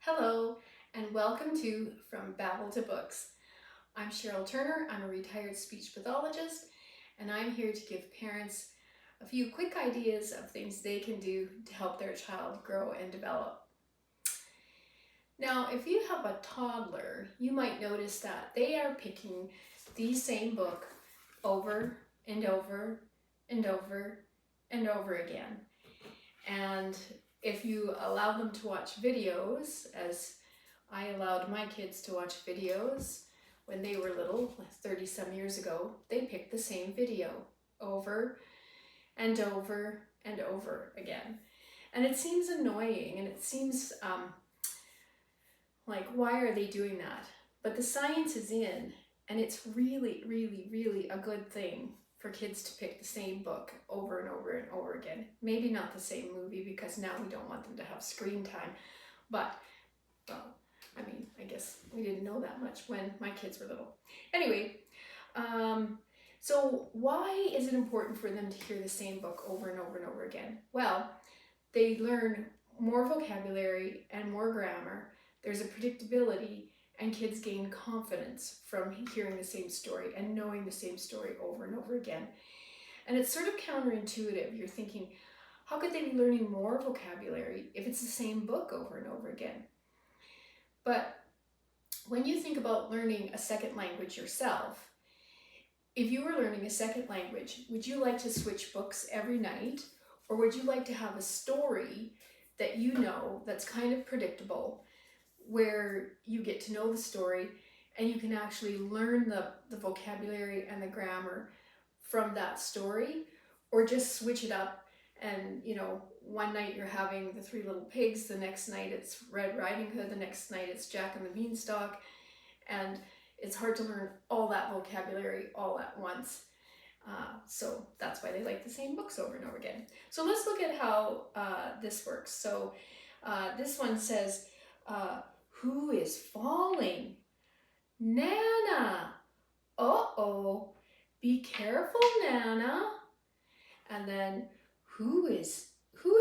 Hello, and welcome to From Babble to Books. I'm Cheryl Turner. I'm a retired speech pathologist, and I'm here to give parents a few quick ideas of things they can do to help their child grow and develop. Now, if you have a toddler, you might notice that they are picking the same book over and over and over and over again. And if you allow them to watch videos, as I allowed my kids to watch videos when they were little, 30-some years ago, they picked the same video over and over and over again. And it seems annoying, and it seems like, why are they doing that? But the science is in, and it's really, really, really a good thing for kids to pick the same book over and over and over again. Maybe not the same movie, because now we don't want them to have screen time. But, well, I mean, I guess we didn't know that much when my kids were little. Anyway, so why is it important for them to hear the same book over and over and over again? Well, they learn more vocabulary and more grammar. There's a predictability, and kids gain confidence from hearing the same story and knowing the same story over and over again. And it's sort of counterintuitive. You're thinking, how could they be learning more vocabulary if it's the same book over and over again? But when you think about learning a second language yourself, if you were learning a second language, would you like to switch books every night? Or would you like to have a story that you know that's kind of predictable, where you get to know the story and you can actually learn the vocabulary and the grammar from that story? Or just switch it up and, one night you're having the Three Little Pigs, the next night it's Red Riding Hood, the next night it's Jack and the Beanstalk, and it's hard to learn all that vocabulary all at once. So that's why they like the same books over and over again. So let's look at how this works. So this one says, who is falling? Nana. Uh-oh. Be careful, Nana. And then, who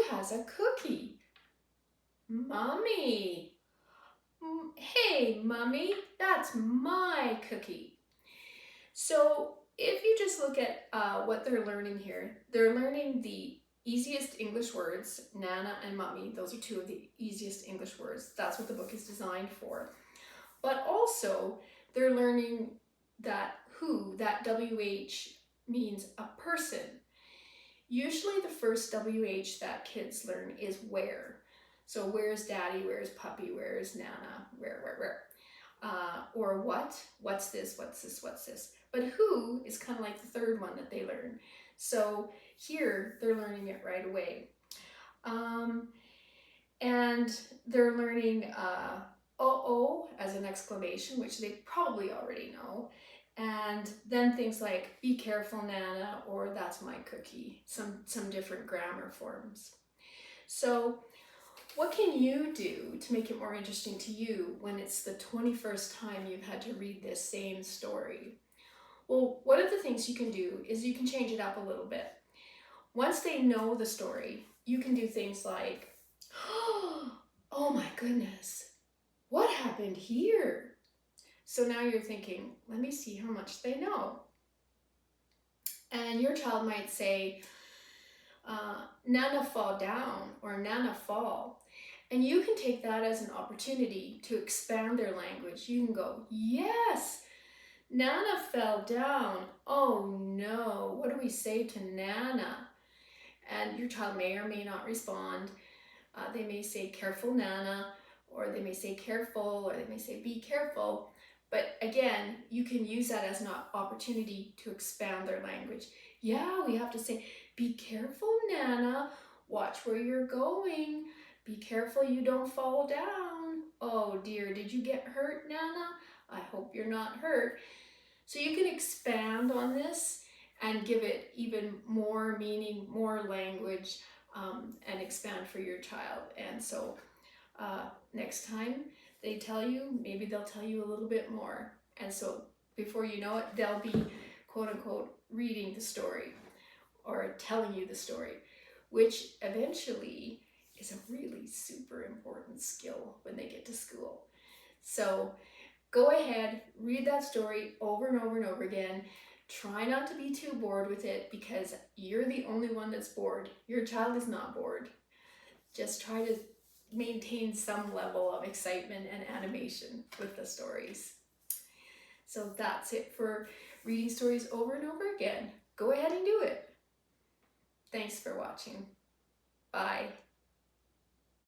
has a cookie? Mommy. Hey, Mommy, that's my cookie. So if you just look at what they're learning here, they're learning the easiest English words, Nana and Mommy. Those are two of the easiest English words. That's what the book is designed for. But also, they're learning that that WH means a person. Usually the first WH that kids learn is where. So where's Daddy, where's Puppy, where's Nana, where. Or what, what's this, what's this, what's this. But who is kind of like the third one that they learn. So here they're learning it right away. And they're learning uh-oh as an exclamation, which they probably already know. And then things like, be careful, Nana, or that's my cookie, some different grammar forms. So what can you do to make it more interesting to you when it's the 21st time you've had to read this same story? Well, one of the things you can do is you can change it up a little bit. Once they know the story, you can do things like, oh my goodness, what happened here? So now you're thinking, let me see how much they know. And your child might say, Nana fall down, or Nana fall. And you can take that as an opportunity to expand their language. You can go, yes, Nana fell down. Oh no, what do we say to Nana? And your child may or may not respond. They may say, careful, Nana, or they may say careful, or they may say be careful. But again, you can use that as an opportunity to expand their language. Yeah, we have to say, be careful, Nana. Watch where you're going. Be careful you don't fall down. Oh dear, did you get hurt, Nana? I hope you're not hurt. So you can expand on this and give it even more meaning, more language, and expand for your child. And so next time they tell you, maybe they'll tell you a little bit more. And so before you know it, they'll be, quote unquote, reading the story or telling you the story, which eventually is a really super important skill when they get to school. So go ahead, read that story over and over and over again. Try not to be too bored with it, because you're the only one that's bored. Your child is not bored. Just try to maintain some level of excitement and animation with the stories. So that's it for reading stories over and over again. Go ahead and do it. Thanks for watching. Bye.